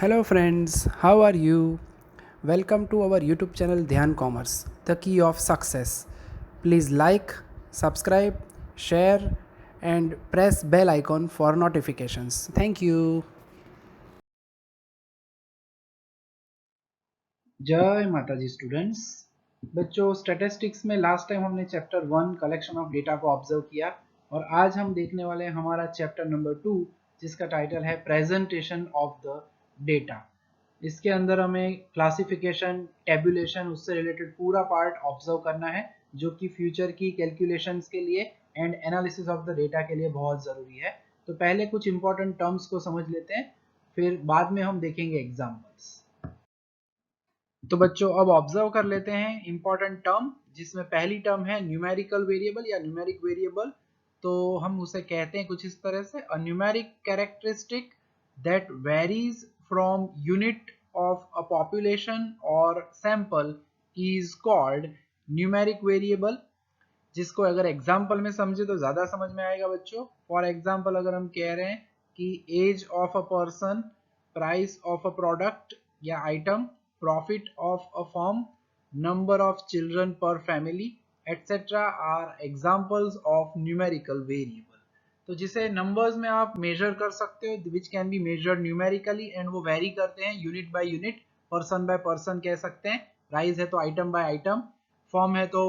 Hello friends, how are you? Welcome to our YouTube channel Dhyan Commerce, the key of success. Please like, subscribe, share and press bell icon for notifications. Thank you. जय माता जी students. बच्चों statistics में last time हमने chapter 1 collection of data को observe किया और आज हम देखने वाले हैं हमारा चैप्टर नंबर 2 जिसका टाइटल है प्रेजेंटेशन ऑफ द डेटा। इसके अंदर हमें क्लासिफिकेशन, टेबुलेशन, उससे रिलेटेड पूरा पार्ट ऑब्जर्व करना है जो कि फ्यूचर की कैलकुलेशंस के लिए and analysis of the data के लिए बहुत ज़रूरी है। तो पहले कुछ इंपॉर्टेंट टर्म्स को समझ लेते हैं, फिर बाद में हम देखेंगे एग्जाम्पल्स। तो बच्चों अब ऑब्जर्व कर लेते हैं इंपॉर्टेंट टर्म, जिसमें पहली टर्म है न्यूमेरिकल वेरिएबल या न्यूमेरिक वेरिएबल। तो हम उसे कहते हैं कुछ इस तरह से, a numeric characteristic that varies from unit of a population और sample is called numeric variable. जिसको अगर एग्जाम्पल में समझे तो ज्यादा समझ में आएगा बच्चों। फॉर एग्जाम्पल अगर हम कह रहे हैं कि age of a person, price of a product या item, profit of a firm, number of children per family etcetera are examples of numerical variable. तो जिसे नंबर्स में आप मेजर कर सकते हो, which can be measured numerically and वो vary करते हैं unit by unit, person by person कह सकते हैं, प्राइस है तो आइटम बाय आइटम, फर्म है तो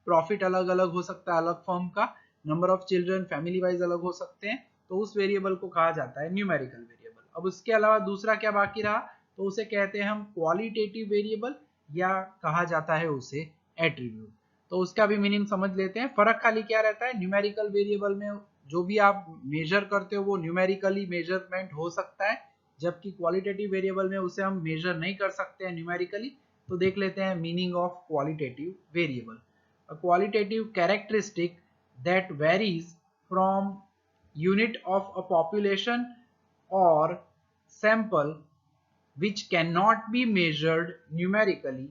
प्रॉफिट अलग अलग हो सकता है अलग फर्म का, number of children family wise अलग हो सकते हैं। तो उस वेरिएबल को कहा जाता है न्यूमेरिकल वेरिएबल। अब उसके अलावा दूसरा क्या बाकी रहा, तो उसे कहते हैं हम क्वालिटेटिव वेरिएबल या कहा जाता है उसे एट्रीब्यूट। तो उसका भी मीनिंग समझ लेते हैं। फर्क खाली क्या रहता है, न्यूमेरिकल वेरिएबल में जो भी आप मेजर करते हो वो न्यूमेरिकली मेजरमेंट हो सकता है, जबकि क्वालिटेटिव वेरिएबल में उसे हम मेजर नहीं कर सकते हैं न्यूमेरिकली। तो देख लेते हैं meaning of qualitative variable. A qualitative characteristic that varies from unit of a population or sample which cannot be measured numerically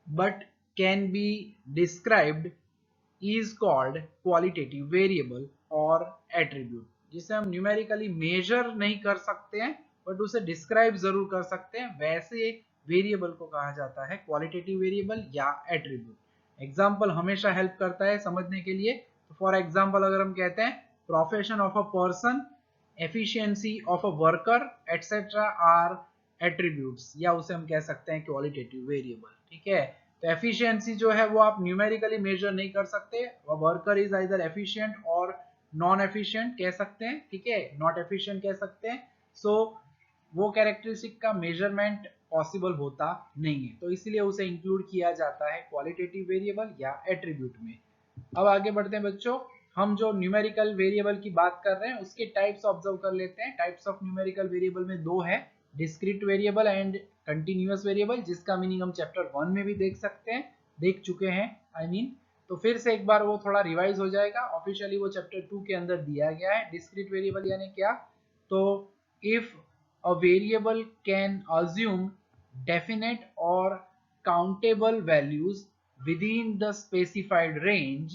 but can be described is called qualitative variable or attribute। जिसे हम numerically major नहीं कर सकते हैं but उसे describe जरूर कर सकते हैं, वैसे वेरिएबल को कहा जाता है क्वालिटेटिव वेरिएबल या एट्रीब्यूट। एग्जाम्पल हमेशा हेल्प करता है समझने के लिए। तो फॉर एग्जाम्पल अगर हम कहते हैं profession of a person, efficiency of a worker etcetera are attributes, या उसे हम कह सकते हैं क्वालिटेटिव वेरिएबल। ठीक है, तो एफिशिएंसी जो है वो आप न्यूमेरिकली मेजर नहीं कर सकते, वर्कर इज आइदर एफिशिएंट और नॉन एफिशिएंट कह सकते हैं, ठीक है, नॉट एफिशिएंट कह सकते हैं। सो वो कैरेक्टरिस्टिक का मेजरमेंट पॉसिबल होता नहीं है, तो इसलिए उसे इंक्लूड किया जाता है क्वालिटेटिव वेरिएबल या एट्रीब्यूट में। अब आगे बढ़ते हैं बच्चों, हम जो न्यूमेरिकल वेरिएबल की बात कर रहे हैं उसके टाइप्स ऑब्जर्व कर लेते हैं। टाइप्स ऑफ न्यूमेरिकल वेरिएबल में दो है, discrete variable and continuous variable, जिसका मीनिंग हम चैप्टर 1 में भी देख सकते हैं, देख चुके हैं आई मीन। तो फिर से एक बार वो थोड़ा रिवाइज हो जाएगा, ऑफिशियली वो चैप्टर 2 के अंदर दिया गया है। डिस्क्रीट वेरिएबल यानी क्या, तो if a variable can assume definite or countable values within the specified range,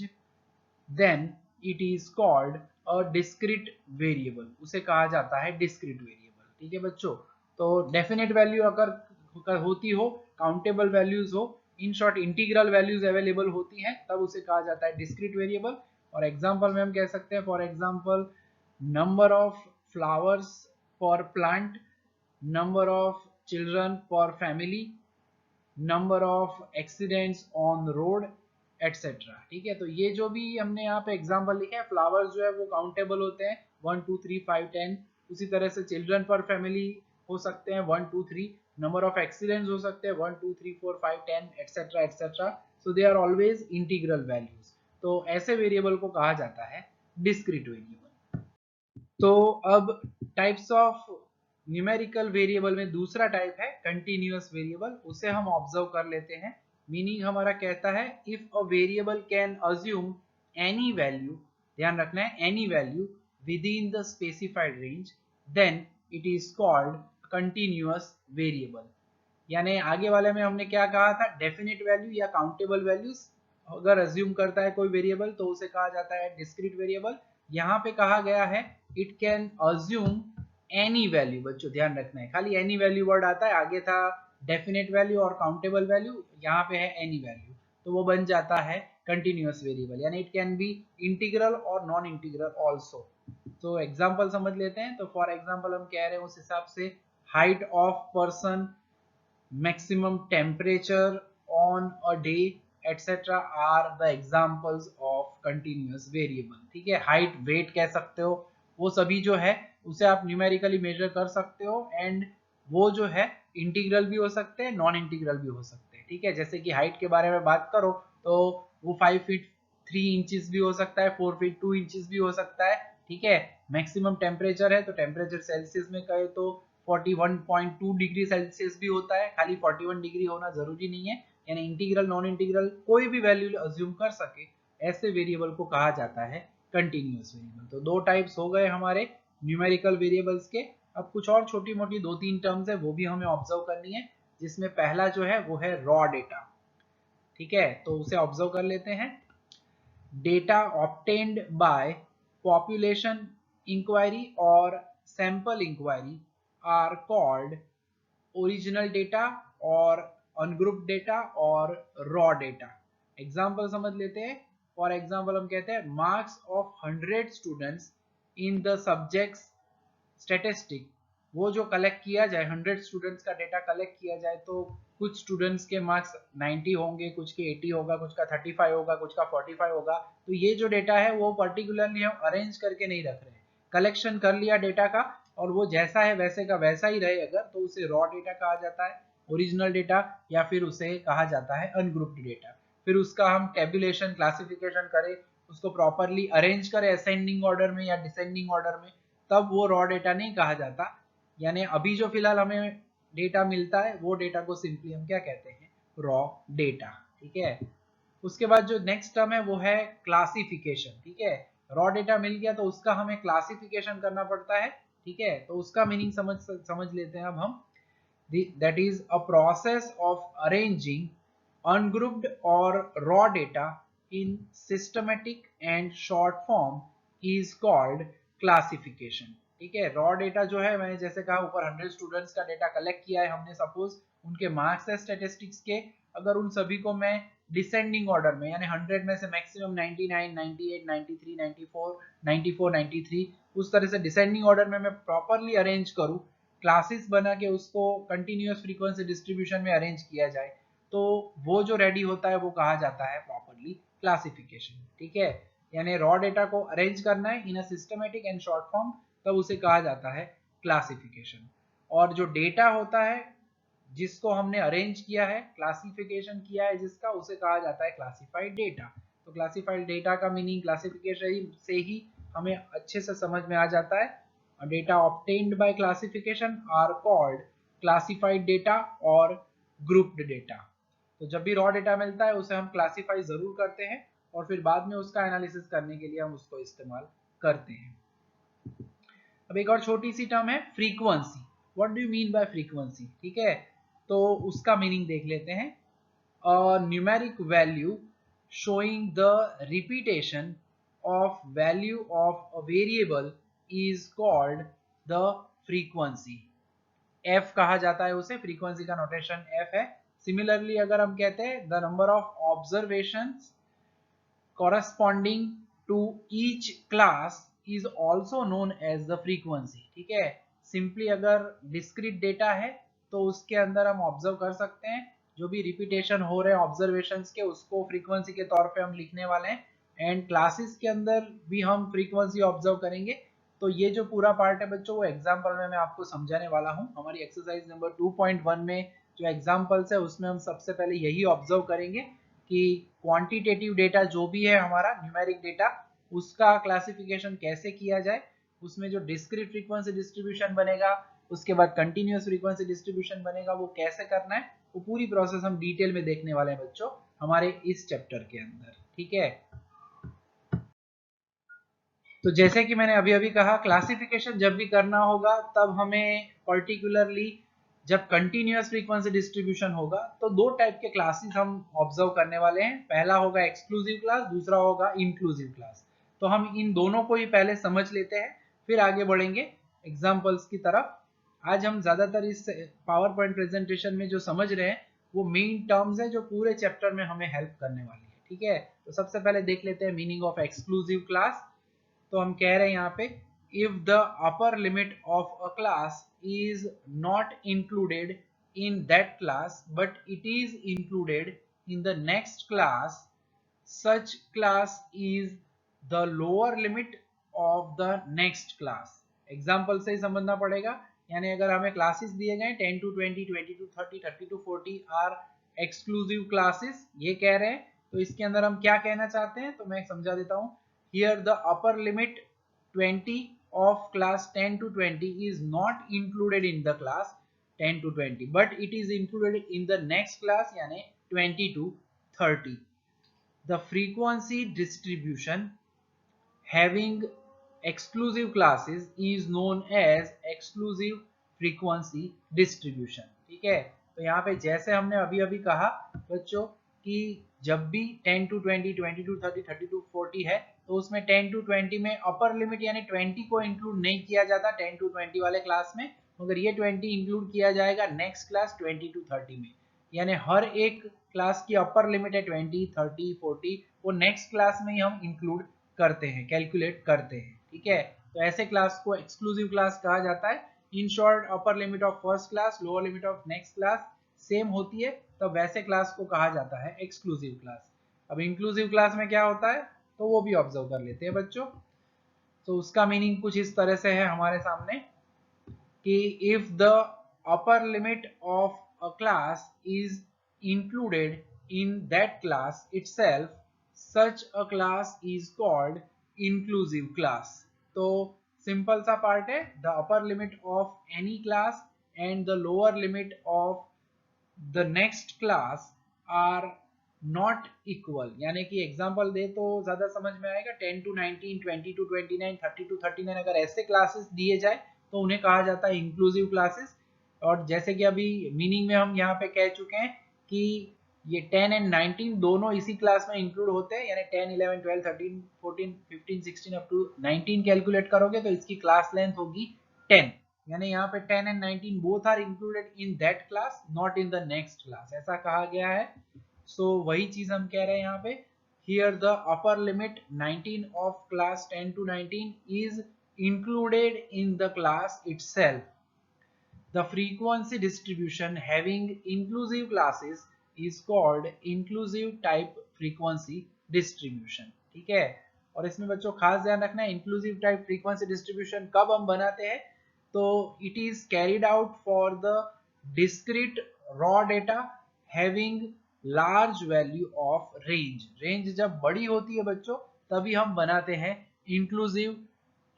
then it is called a discrete variable। उसे कहा जाता है discrete variable। ठीक है बच्चों, तो डेफिनेट वैल्यू अगर होती हो, काउंटेबल वैल्यूज हो, in short integral values available होती हैं, तब उसे कहा जाता है डिस्क्रीट वेरिएबल। और एग्जांपल में हम कह सकते हैं for example number of flowers पर plant, number of children per family, number of accidents on road etcetera. ठीक है, तो ये जो भी हमने यहाँ पे एग्जांपल लिखे हैं, फ्लावर्स जो है वो काउंटेबल होते हैं 1 2 3 5 10, उसी तरह से चिल्ड्रन पर फैमिली हो सकते हैं 1 2 3, नंबर ऑफ एक्सीडेंट्स हो सकते हैं 1 2 3 4 5 10 etcetera etcetera. So they are always integral values. तो ऐसे वेरिएबल को कहा जाता है डिस्क्रीट वेरिएबल। तो अब टाइप्स ऑफ न्यूमेरिकल वेरिएबल में दूसरा टाइप है कंटिन्यूअस वेरिएबल, उसे हम ऑब्जर्व कर लेते हैं। मीनिंग हमारा कहता है if a variable can assume any value, ध्यान रखना है any value within the specified range, then it is called continuous variable. यानी आगे वाले में हमने क्या कहा था, डेफिनेट वैल्यू या काउंटेबल वैल्यूज अगर अज्यूम करता है कोई वेरिएबल तो उसे कहा जाता है डिस्क्रीट वेरिएबल। यहाँ पे कहा गया है it can assume any value, बच्चों ध्यान रखना है, खाली एनी वैल्यू वर्ड आता है, आगे था डेफिनेट वैल्यू और काउंटेबल वैल्यू, यहाँ पे है एनी वैल्यू, तो वो बन जाता है कंटिन्यूअस वेरिएबल, यानी इट कैन बी इंटीग्रल और नॉन इंटीग्रल ऑल्सो। तो एग्जाम्पल समझ लेते हैं। तो फॉर एग्जाम्पल हम कह रहे हैं उस हिसाब से height of person, maximum temperature on a day etc are the examples of continuous variable। ठीक है, हाइट वेट कह सकते हो, वो सभी जो है उसे आप न्यूमेरिकली मेजर कर सकते हो, एंड वो जो है इंटीग्रल भी हो सकते हैं, नॉन इंटीग्रल भी हो सकते हैं। ठीक है, जैसे कि हाइट के बारे में बात करो तो वो 5 फीट 3 इंचेस भी हो सकता है, 4 फीट 2 इंचेस भी हो सकता है। ठीक है, मैक्सिमम टेम्परेचर है तो टेम्परेचर सेल्सियस में कहे तो 41.2 डिग्री सेल्सियस भी होता है, खाली 41 डिग्री होना जरूरी नहीं है। यानी इंटीग्रल नॉन इंटीग्रल कोई भी वैल्यू अज्यूम कर सके, ऐसे वेरिएबल को कहा जाता है कंटिन्यूअस वेरिएबल। तो दो टाइप्स हो गए हमारे न्यूमेरिकल वेरिएबल्स के। अब कुछ और छोटी मोटी 2-3 टर्म्स है वो भी हमें ऑब्जर्व करनी है, जिसमें पहला जो है वो है रॉ डेटा। ठीक है, तो उसे ऑब्जर्व कर लेते हैं। Data obtained by population inquiry और sample inquiry are called original data और अनग्रुप्ड डेटा और रॉ डेटा। एग्जाम्पल समझ लेते हैं। फॉर एग्जाम्पल हम कहते हैं marks of 100 students in the subjects statistic, वो जो कलेक्ट किया जाए, 100 स्टूडेंट्स का डेटा कलेक्ट किया जाए तो कुछ स्टूडेंट्स के मार्क्स 90 होंगे, कुछ के 80 होगा, कुछ का 35 होगा, कुछ का 45 होगा। तो ये जो डेटा है वो पर्टिकुलरली हम अरेंज करके नहीं रख रहे हैं, कलेक्शन कर लिया डेटा का और वो जैसा है वैसे का वैसा ही रहे अगर, तो उसे रॉ डेटा कहा जाता है, ओरिजिनल डेटा, या फिर उसे कहा जाता है अनग्रुप्ड डेटा। फिर उसका हम टेबुलेशन क्लासिफिकेशन करें, उसको प्रॉपरली अरेंज करें असेंडिंग ऑर्डर में या डिसेंडिंग ऑर्डर में, तब वो रॉ डेटा नहीं कहा जाता। यानी अभी जो फिलहाल हमें डेटा मिलता है वो डेटा को सिंपली हम क्या कहते हैं, रॉ डेटा। ठीक है, उसके बाद जो नेक्स्ट टर्म है वो है क्लासिफिकेशन। ठीक है, रॉ डेटा मिल गया तो उसका हमें क्लासिफिकेशन करना पड़ता है। ठीक है, तो उसका मीनिंग समझ लेते हैं अब हम। that is a process of arranging ungrouped or raw data in systematic and short form is called classification। ठीक है, रॉ डेटा जो है मैंने जैसे कहा ऊपर 100 स्टूडेंट्स का डेटा कलेक्ट किया है हमने, सपोज उनके मार्क्स है स्टैटिस्टिक्स के, अगर उन सभी को मैं डिसेंडिंग ऑर्डर में यानी 100 में से मैक्सिमम 99, 98, 93, 94, 94, 93 उस तरह से डिसेंडिंग ऑर्डर में मैं प्रॉपरली अरेंज करूं, क्लासेस बना के उसको कंटिन्यूअस फ्रीक्वेंसी डिस्ट्रीब्यूशन में अरेंज किया जाए, तो वो जो रेडी होता है वो कहा जाता है प्रॉपरली क्लासिफिकेशन। ठीक है, यानी रॉ डेटा को अरेंज करना है in a systematic and short form, तब उसे कहा जाता है क्लासिफिकेशन। और जो डेटा होता है जिसको हमने अरेंज किया है, क्लासिफिकेशन किया है जिसका, उसे कहा जाता है क्लासिफाइड डेटा। तो क्लासिफाइड डेटा का मीनिंग क्लासिफिकेशन से ही हमें अच्छे से समझ में आ जाता है। Data obtained by classification are called classified data और ग्रुप्ड डेटा। तो जब भी रॉ डेटा मिलता है उसे हम क्लासिफाई जरूर करते हैं और फिर बाद में उसका एनालिसिस करने के लिए हम उसको इस्तेमाल करते हैं। अब एक और छोटी सी टर्म है frequency. What do you mean by frequency? ठीक है, तो उसका मीनिंग देख लेते हैं। A numeric value showing the repetition of value of a variable is called the frequency। f कहा जाता है उसे, फ्रीक्वेंसी का नोटेशन f है। सिमिलरली अगर हम कहते हैं the number of observations corresponding to each class is also known as the frequency। ठीक है, सिंपली अगर डिस्क्रीट डेटा है तो उसके अंदर हम ऑब्जर्व कर सकते हैं जो भी रिपीटेशन हो रहे हैं ऑब्जर्वेशंस के, उसको फ्रीक्वेंसी के तौर पे हम लिखने वाले हैं। एंड क्लासेस के अंदर भी हम फ्रीक्वेंसी ऑब्जर्व करेंगे। तो ये जो पूरा पार्ट है बच्चों वो एग्जाम्पल में मैं आपको समझाने वाला हूँ। हमारी एक्सरसाइज नंबर 2.1 में जो एग्जाम्पल्स है उसमें हम सबसे पहले यही ऑब्जर्व करेंगे कि क्वांटिटेटिव डेटा जो भी है हमारा न्यूमेरिक डेटा, उसका क्लासिफिकेशन कैसे किया जाए, उसमें जो डिस्क्रीट फ्रीक्वेंसी डिस्ट्रीब्यूशन बनेगा, उसके बाद कंटिन्यूअस फ्रीक्वेंसी डिस्ट्रीब्यूशन बनेगा, वो कैसे करना है, वो पूरी प्रोसेस हम डिटेल में देखने वाले हैं बच्चों हमारे इस चैप्टर के अंदर। ठीक है, तो जैसे कि मैंने अभी अभी कहा क्लासिफिकेशन जब भी करना होगा तब हमें पर्टिकुलरली जब कंटिन्यूअस फ्रीक्वेंसी डिस्ट्रीब्यूशन होगा तो दो टाइप के क्लासेस हम ऑब्जर्व करने वाले हैं। पहला होगा एक्सक्लूसिव क्लास, दूसरा होगा इंक्लूसिव क्लास। तो हम इन दोनों को ही पहले समझ लेते हैं फिर आगे बढ़ेंगे। एग्जाम्पल्स की तरफ। आज हम ज्यादातर इस पावर पॉइंट प्रेजेंटेशन में जो समझ रहे हैं वो मेन टर्म्स है जो पूरे चैप्टर में हमें हेल्प करने वाली है। ठीक है, तो सबसे पहले देख लेते हैं मीनिंग ऑफ एक्सक्लूसिव क्लास। तो हम कह रहे हैं यहाँ पे if the upper limit of a class is not included in that class but it is included in the next class, such class is the lower limit of the next class। Example से ही समझना पड़ेगा, यानी अगर हमें classes दिए गए 10 to 20, 20 to 30, 30 to 40 are exclusive classes, ये कह रहे हैं। तो इसके अंदर हम क्या कहना चाहते हैं, तो मैं समझा देता हूं। Here the upper limit 20 of class 10 to 20 is not included in the class 10 to 20 but it is included in the next class यानी 20 to 30। the frequency distribution having exclusive classes is known as exclusive frequency distribution। ठीक है, तो यहाँ पे जैसे हमने अभी अभी कहा बच्चों कि जब भी 10 to 20, 20 to 30, 30 to 40 है तो उसमें 10 to 20 में अपर लिमिट यानी 20 को इंक्लूड नहीं किया जाता 10 to 20 वाले क्लास में, मगर ये 20 इंक्लूड किया जाएगा नेक्स्ट क्लास 20 to 30 में। यानी हर एक क्लास की अपर लिमिट है 20, 30, 40, वो नेक्स्ट क्लास में ही हम इंक्लूड करते हैं, कैलकुलेट करते हैं। ठीक है, तो ऐसे क्लास को एक्सक्लूसिव क्लास कहा जाता है। In short upper limit of first class, lower limit of next class same होती है, तो वैसे क्लास को कहा जाता है एक्सक्लूसिव क्लास। अब इंक्लूसिव क्लास में क्या होता है तो वो भी ऑब्जर्व कर लेते हैं बच्चों। तो उसका मीनिंग कुछ इस तरह से है हमारे सामने कि if the upper limit of a class is included in that class itself, such a class is called inclusive class। तो सिंपल सा पार्ट है, the upper limit of any class and the lower limit of the next class are not equal. यानी कि example दे तो ज्यादा समझ में आएगा, 10 to 19, 20 to 29, 30 to 39 अगर ऐसे क्लासेस दिए जाए तो उन्हें कहा जाता है इंक्लूसिव क्लासेस। और जैसे कि अभी मीनिंग में हम यहाँ पे कह चुके हैं कि ये 10 एंड 19 दोनों इसी क्लास में इंक्लूड होते हैं, यानी 10, 11, 12, 13, 14, 15, 16 अप टू 19 कैलकुलेट करोगे तो इसकी क्लास लेंथ होगी 10। यानी यहाँ पे 10 and 19 both are included in that class not in the next class, ऐसा कहा गया है। सो वही चीज हम कह रहे हैं यहाँ पे, here the upper limit 19 of class 10 to 19 is included in the class itself। The frequency distribution having inclusive classes is called inclusive type frequency distribution। ठीक है, और इसमें बच्चों खास ध्यान रखना है इंक्लूसिव टाइप फ्रीक्वेंसी डिस्ट्रीब्यूशन कब हम बनाते हैं, तो it is carried out for the discrete raw data having large value of range. Range जब बड़ी होती है बच्चों तभी हम बनाते हैं इंक्लूसिव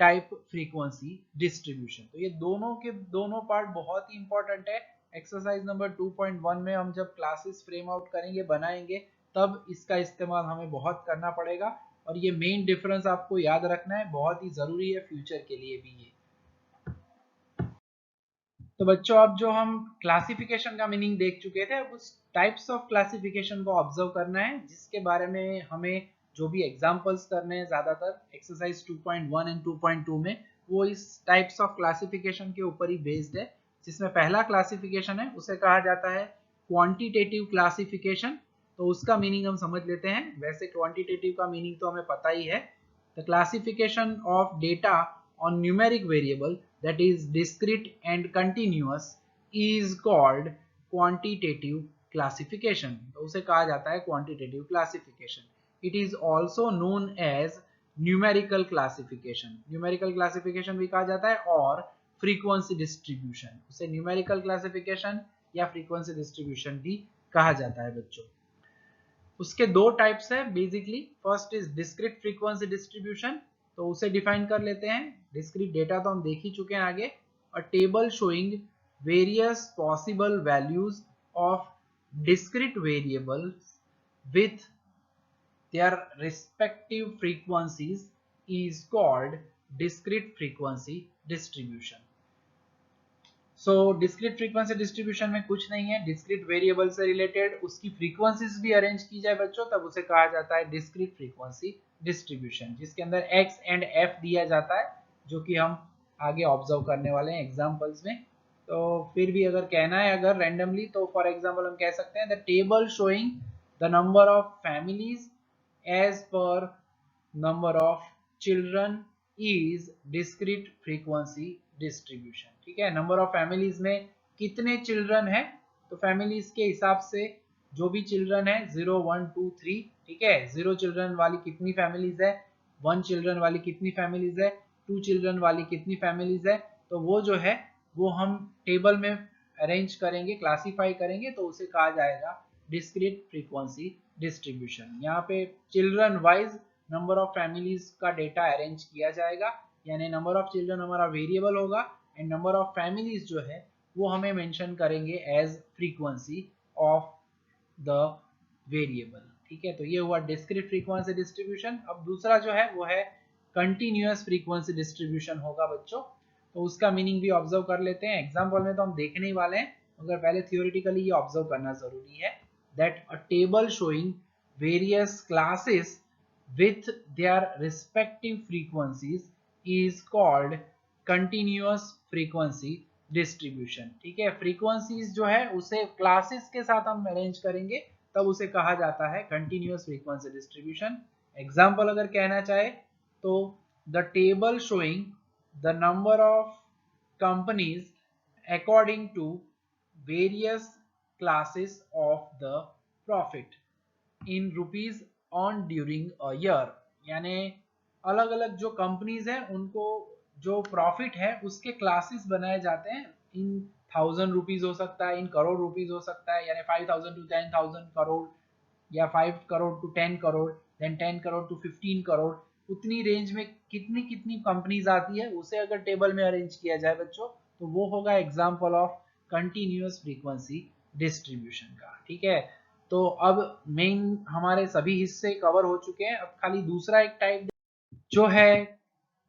टाइप फ्रीक्वेंसी डिस्ट्रीब्यूशन। तो ये दोनों के दोनों पार्ट बहुत ही इंपॉर्टेंट है। एक्सरसाइज नंबर 2.1 में हम जब क्लासेस फ्रेम आउट करेंगे बनाएंगे तब इसका इस्तेमाल हमें बहुत करना पड़ेगा, और ये मेन डिफरेंस आपको याद रखना है, बहुत ही जरूरी है फ्यूचर के लिए भी ये। तो बच्चों अब जो हम क्लासिफिकेशन का मीनिंग देख चुके थे, अब उस टाइप्स ऑफ क्लासिफिकेशन को ऑब्जर्व करना है जिसके बारे में हमें जो भी एग्जांपल्स करने हैं ज्यादातर एक्सरसाइज 2.1 एंड 2.2 में, वो इस टाइप्स ऑफ क्लासिफिकेशन के ऊपर ही बेस्ड है। जिसमें पहला क्लासिफिकेशन है उसे कहा जाता है क्वांटिटेटिव क्लासिफिकेशन। तो उसका मीनिंग हम समझ लेते हैं। वैसे क्वांटिटेटिव का मीनिंग तो हमें पता ही है, the classification of data on numeric variable that is discrete and continuous is called quantitative classification। तो उसे कहा जाता है quantitative classification। It is also known as numerical classification। numerical classification भी कहा जाता है, और frequency distribution उसे numerical classification या frequency distribution भी कहा जाता है बच्चों। उसके दो टाइप्स है basically. First is discrete frequency distribution, तो उसे डिफाइन कर लेते हैं। डिस्क्रीट डेटा तो हम देख ही चुके हैं आगे। अ table showing various possible values of discrete variables with their respective frequencies is called discrete frequency distribution। So discrete frequency distribution में कुछ नहीं है, डिस्क्रीट वेरिएबल से रिलेटेड उसकी फ्रीक्वेंसीज भी अरेंज की जाए बच्चों तब उसे कहा जाता है डिस्क्रीट फ्रीक्वेंसी डिस्ट्रीब्यूशन, जिसके अंदर x एंड f दिया जाता है जो कि हम आगे ऑब्जर्व करने वाले हैं एग्जांपल्स में। तो फिर भी अगर कहना है अगर रैंडमली, तो फॉर एग्जांपल हम कह सकते हैं the table showing the number of families as per number of children is discrete frequency distribution. ठीक है, नंबर ऑफ फैमिलीज में कितने चिल्ड्रन है, तो फैमिलीज के हिसाब से जो भी चिल्ड्रन है 0 1 2 3, ठीक है, 0 चिल्ड्रन वाली कितनी फैमिलीज है, 1 चिल्ड्रन वाली कितनी फैमिलीज है, 2 चिल्ड्रन वाली कितनी फैमिलीज है, तो वो जो है वो हम टेबल में अरेंज करेंगे, क्लासीफाई करेंगे, तो उसे कहा जाएगा डिस्क्रीट फ्रीक्वेंसी डिस्ट्रीब्यूशन। यहाँ पे children wise number of families का डेटा अरेंज किया जाएगा, यानी नंबर ऑफ चिल्ड्रन हमारा वेरिएबल होगा एंड नंबर ऑफ फैमिलीज जो है वो हमें मेंशन करेंगे as frequency of the variable. ठीक है, तो ये हुआ डिस्क्रीट फ्रीक्वेंसी डिस्ट्रीब्यूशन। अब दूसरा जो है वो है कंटिन्यूअस फ्रीक्वेंसी डिस्ट्रीब्यूशन होगा बच्चों, तो उसका मीनिंग भी ऑब्जर्व कर लेते हैं। एग्जाम्पल में तो हम देखने ही वाले हैं, मगर पहले थियोरिटिकली ये ऑब्जर्व करना जरूरी है that a table showing various classes with their respective frequencies is called continuous frequency distribution। ठीक है, फ्रीक्वेंसीज जो है उसे क्लासेस के साथ हम अरेंज करेंगे, तब उसे कहा जाता है कंटिन्यूअस फ्रीक्वेंसी डिस्ट्रीब्यूशन। एग्जाम्पल अगर कहना चाहे तो the table showing the number of companies according to various classes of the profit in rupees on during a year, यानी अलग अलग जो कंपनीज हैं उनको जो प्रॉफिट है उसके क्लासेस बनाए जाते हैं, इन 1000 रुपीज हो सकता है, इन करोड़ रुपीज हो सकता है, यानी 5000 टू 10,000 करोड़, या 5 crore to 10 crore, then 10 crore to 15 crore, उतनी रेंज में कितनी कितनी कंपनीज आती है उसे अगर टेबल में अरेंज किया जाए बच्चों, तो वो होगा example of continuous frequency distribution का। ठीक है, तो अब मेन हमारे सभी हिस्से कवर हो चुके हैं, अब खाली दूसरा एक टाइप जो है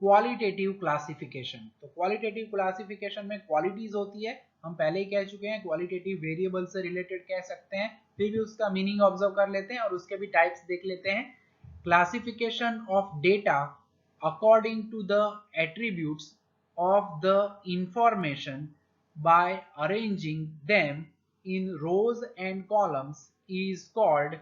क्वालिटेटिव क्लासिफिकेशन। तो क्वालिटेटिव क्लासिफिकेशन में क्वालिटीज होती है, हम पहले ही कह चुके हैं क्वालिटेटिव वेरिएबल से रिलेटेड कह सकते हैं, फिर भी उसका मीनिंग ऑब्जर्व कर लेते हैं और उसके भी टाइप्स देख लेते हैं। Classification of data according to the attributes of the information by arranging them in rows and columns is called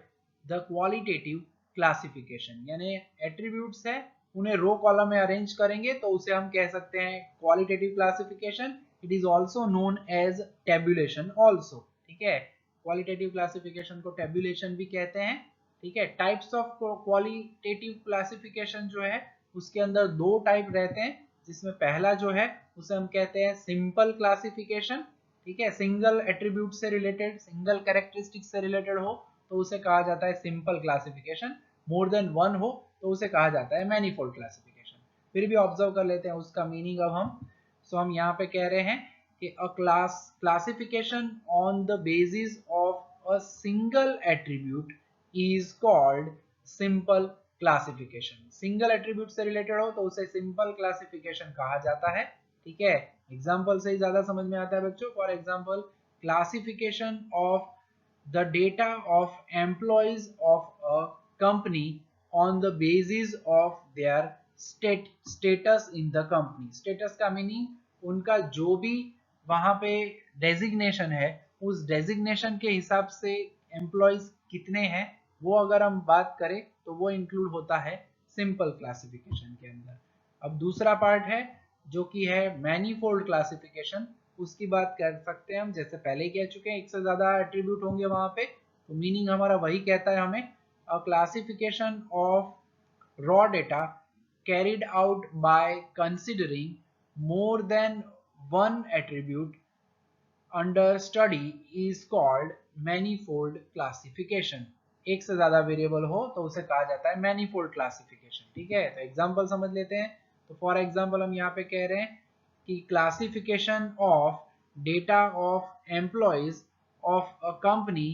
the qualitative classification। यानी एट्रीब्यूट्स है उन्हें रो कॉलम में अरेंज करेंगे तो उसे हम कह सकते हैं qualitative classification. It is also known as tabulation also. ठीक है, क्वालिटेटिव क्लासिफिकेशन को टेबुलेशन भी कहते हैं। ठीक है, टाइप्स ऑफ क्वालिटेटिव क्लासिफिकेशन जो है उसके अंदर दो टाइप रहते हैं, जिसमें पहला जो है उसे हम कहते हैं सिंपल क्लासिफिकेशन। ठीक है, सिंगल एट्रीब्यूट से रिलेटेड, सिंगल कैरेक्टरिस्टिक से रिलेटेड हो तो उसे कहा जाता है simple classification, more than one हो तो उसे कहा जाता है मैनीफोल्ड क्लासिफिकेशन। फिर भी ऑब्जर्व कर लेते हैं उसका मीनिंग अब हम। सो हम यहाँ पे कह रहे हैं कि अ classification on the basis of a single attribute is called simple classification. Single attribute से रिलेटेड हो तो उसे सिंपल क्लासिफिकेशन कहा जाता है। ठीक है, एग्जांपल से ही ज्यादा समझ में आता है बच्चों। For example classification of the data of employees of a company on the basis of their status in the company। status का मीनिंग उनका जो भी वहां पे डेजिग्नेशन है उस डेजिग्नेशन के हिसाब से एम्प्लॉयज कितने हैं, वो अगर हम बात करें तो वो इंक्लूड होता है सिंपल क्लासिफिकेशन के अंदर। अब दूसरा पार्ट है जो कि है मैनीफोल्ड क्लासिफिकेशन, उसकी बात कर सकते हैं हम। जैसे पहले ही कह चुके हैं एक से ज्यादा एट्रीब्यूट होंगे वहां पे, तो मीनिंग हमारा वही कहता है हमें अ classification of raw data carried out by considering more than one attribute under study is called manifold classification. एक से ज्यादा वेरिएबल हो तो उसे कहा जाता है मैनीफोल्ड क्लासिफिकेशन। ठीक है, तो एग्जांपल समझ लेते हैं। तो फॉर एग्जांपल हम यहाँ पे कह रहे हैं कि classification of data of employees of a company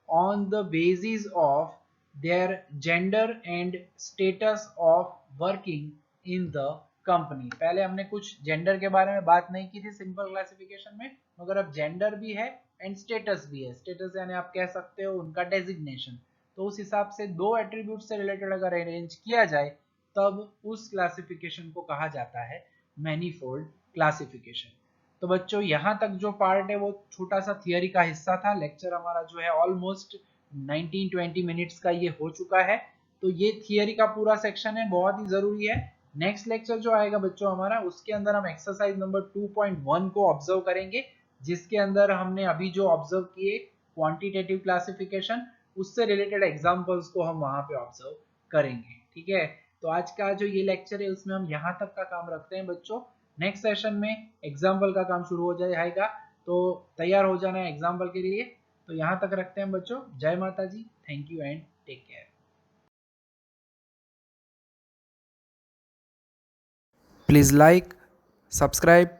on the basis of their gender and status of working in the company. पहले हमने कुछ जेंडर के बारे में बात नहीं की थी सिंपल क्लासिफिकेशन में, मगर अब जेंडर भी है एंड स्टेटस भी है। स्टेटस यानी आप कह सकते हो उनका डेजिग्नेशन। तो उस हिसाब से दो एट्रीब्यूट से रिलेटेड अगर अरेंज किया जाए तब उस क्लासिफिकेशन को कहा जाता है मैनीफोल्ड क्लासिफिकेशन। तो बच्चों यहाँ तक जो पार्ट है वो छोटा सा थियरी का हिस्सा था। लेक्चर हमारा जो है ऑलमोस्ट 19-20 मिनट्स का ये हो चुका है। तो ये थियरी का पूरा सेक्शन है, बहुत ही जरूरी है। नेक्स्ट लेक्चर जो आएगा बच्चों हमारा, उसके अंदर हम एक्सरसाइज नंबर 2.1 को ऑब्जर्व करेंगे, जिसके अंदर हमने अभी जो ऑब्जर्व किए क्वांटिटेटिव क्लासिफिकेशन, उससे रिलेटेड एग्जांपल्स को हम वहां पे ऑब्जर्व करेंगे। ठीक है, तो आज का जो ये लेक्चर है उसमें हम यहाँ तक का काम रखते हैं बच्चों। नेक्स्ट सेशन में एग्जाम्पल का काम शुरू हो जाएगा, तो तैयार हो जाना है एग्जाम्पल के लिए। तो यहाँ तक रखते हैं बच्चों। जय माता जी, thank you and take care. Please like, subscribe,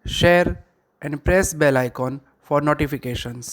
share and press bell icon for notifications.